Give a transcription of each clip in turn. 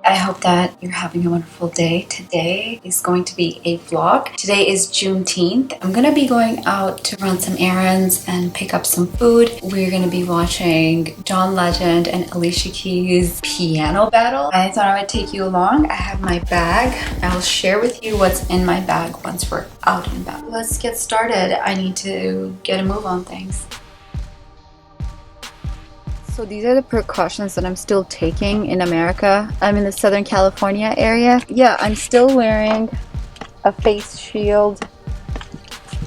I hope that you're having a wonderful day. Today is going to be a vlog. Today is Juneteenth. I'm gonna be going out to run some errands and pick up some food. We're gonna be watching John Legend and Alicia Keys' piano battle. I thought I would take you along. I have my bag. I'll share with you what's in my bag once we're out and about. Let's get started. I need to get a move on things. So these are the precautions that I'm still taking in America. I'm in the Southern California area. Yeah, I'm still wearing a face shield,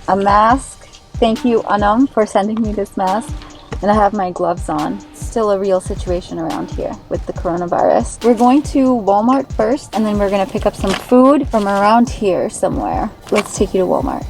a mask. Thank you, Anam, for sending me this mask. And I have my gloves on. Still a real situation around here with the coronavirus. We're going to Walmart first, and then we're gonna pick up some food from around here somewhere. Let's take you to Walmart.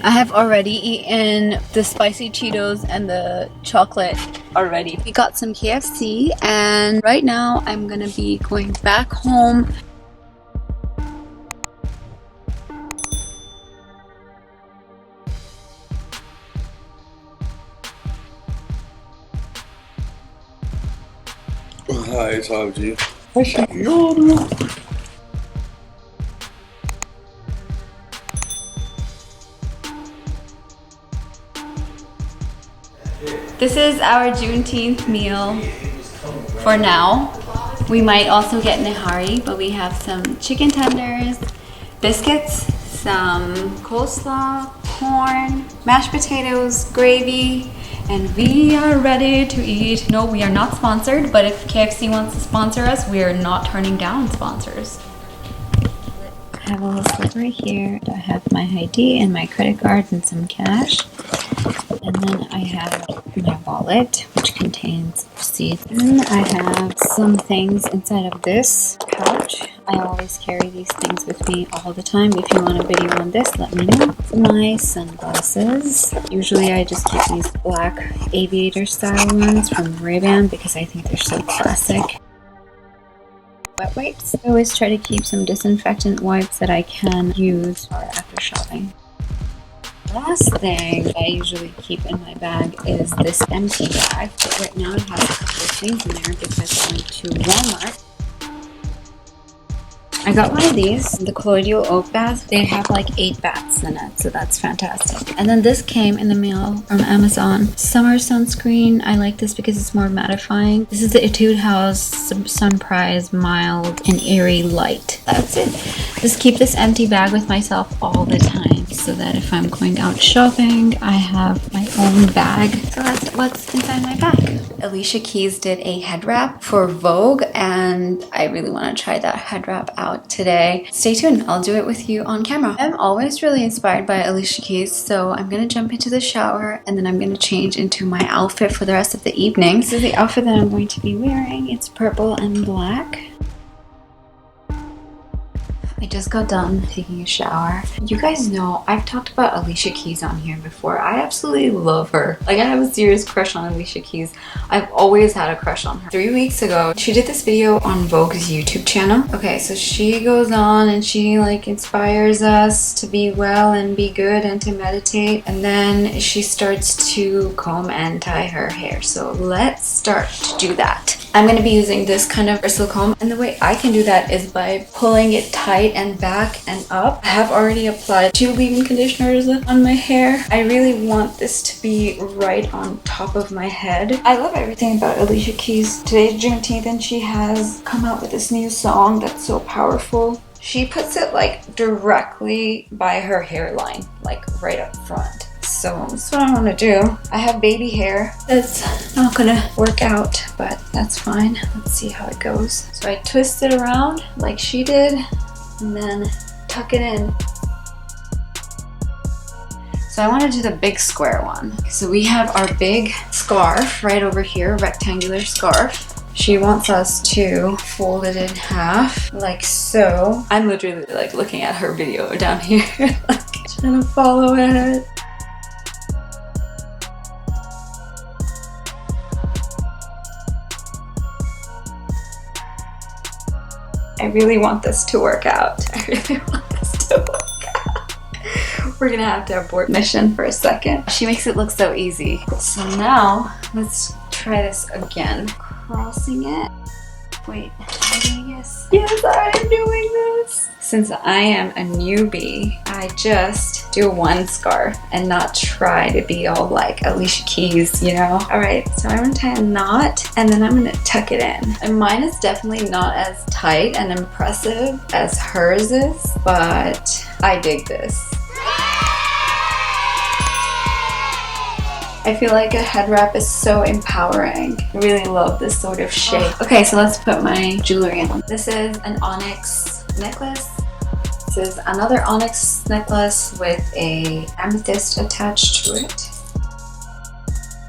I have already eaten the spicy Cheetos and the chocolate already. We got some KFC and right now I'm gonna be going back home. Hi, Savji. This is our Juneteenth meal for now. We might also get nihari, but we have some chicken tenders, biscuits, some coleslaw, corn, mashed potatoes, gravy, and we are ready to eat. No, we are not sponsored, but if KFC wants to sponsor us, we are not turning down sponsors. I have a little slip right here. I have my ID and my credit card and some cash. And then I have my wallet, which contains receipts. And I have some things inside of this pouch. I always carry these things with me all the time. If you want a video on this, let me know. My sunglasses. Usually I just keep these black aviator style ones from Ray-Ban because I think they're so classic. Wet wipes. I always try to keep some disinfectant wipes that I can use after shopping. Last thing I usually keep in my bag is this empty bag. But right now it has a couple of things in there because I went to Walmart. I got one of these, the colloidal oak bath. They have like 8 baths in it, so that's fantastic. And then this came in the mail from Amazon. Summer sunscreen. I like this because it's more mattifying. This is the Etude House Sunprise Mild and Airy Light. That's it. Just keep this empty bag with myself all the time so that if I'm going out shopping, I have my own bag. So that's what's inside my bag. Alicia Keys did a head wrap for Vogue, and I really want to try that head wrap out today. Stay tuned, I'll do it with you on camera. I'm always really inspired by Alicia Keys, so I'm gonna jump into the shower and then I'm gonna change into my outfit for the rest of the evening. This is the outfit that I'm going to be wearing. It's purple and black. I just got done taking a shower. You guys know I've talked about Alicia Keys on here before. I absolutely love her. Like, I have a serious crush on Alicia Keys. I've always had a crush on her. 3 weeks ago, she did this video on Vogue's YouTube channel. Okay, so she goes on and she like inspires us to be well and be good and to meditate. And then she starts to comb and tie her hair. So let's start to do that. I'm going to be using this kind of bristle comb, and the way I can do that is by pulling it tight and back and up. I have already applied 2 leave-in conditioners on my hair. I really want this to be right on top of my head. I love everything about Alicia Keys. Today's Juneteenth and she has come out with this new song that's so powerful. She puts it like directly by her hairline, like right up front. So that's what I want to do. I have baby hair. It's not gonna work out, but that's fine. Let's see how it goes. So I twist it around like she did and then tuck it in. So I want to do the big square one. So we have our big scarf right over here, rectangular scarf. She wants us to fold it in half like so. I'm literally like looking at her video down here. Like, gonna follow it. I really want this to work out. I really want this to work out. We're gonna have to abort mission for a second. She makes it look so easy. So now, let's try this again. Crossing it. Wait, how do I guess? Yes, I am doing this. Since I am a newbie, I just do one scarf and not try to be all like Alicia Keys, you know? All right, so I'm gonna tie a knot and then I'm gonna tuck it in. And mine is definitely not as tight and impressive as hers is, but I dig this. I feel like a head wrap is so empowering. I really love this sort of shape. Okay, so let's put my jewelry on. This is an onyx necklace. This is another onyx necklace with a amethyst attached to it.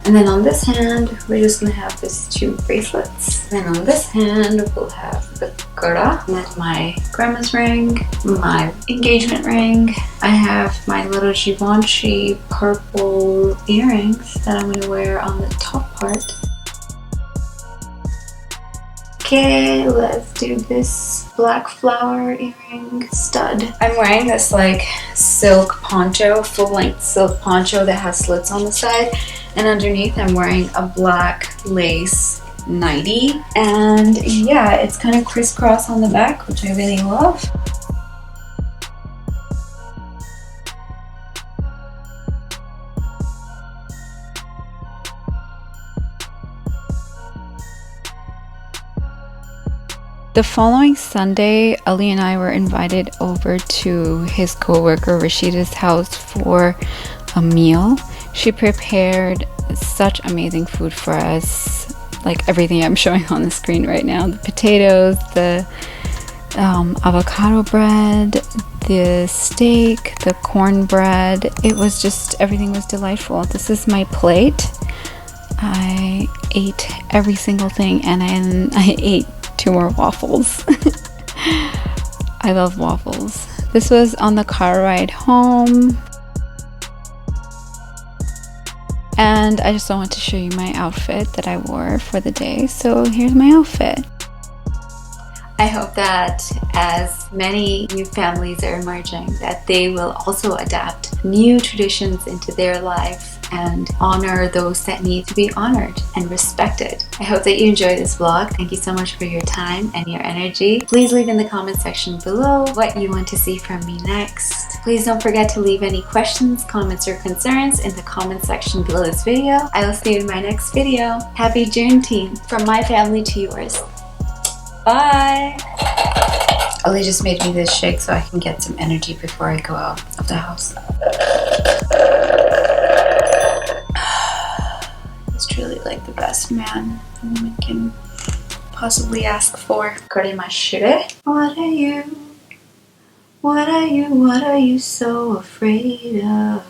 And then on this hand, we're just gonna have these 2 bracelets. And then on this hand, we'll have the kura, and then my grandma's ring, my engagement ring. I have my little Givenchy purple earrings that I'm gonna wear on the top part. Okay, let's do this black flower earring stud. I'm wearing this like silk poncho, full-length silk poncho that has slits on the side. And underneath I'm wearing a black lace nightie. And yeah, it's kind of crisscross on the back, which I really love. The following Sunday, Ali and I were invited over to his coworker Rashida's house for a meal. She prepared such amazing food for us, like everything I'm showing on the screen right now. The potatoes, the avocado bread, the steak, the cornbread. It was just, everything was delightful. This is my plate. I ate every single thing, and I ate 2 more waffles. I love waffles. This was on the car ride home. And I just want to show you my outfit that I wore for the day. So here's my outfit. I hope that as many new families are emerging, that they will also adapt new traditions into their life and honor those that need to be honored and respected. I hope that you enjoyed this vlog. Thank you so much for your time and your energy. Please leave in the comment section below what you want to see from me next. Please don't forget to leave any questions, comments, or concerns in the comment section below this video. I will see you in my next video. Happy Juneteenth from my family to yours. Bye! Ali just made me this shake so I can get some energy before I go out of the house. It's truly like the best man a woman can possibly ask for. Korimashire. What are you? What are you? What are you so afraid of?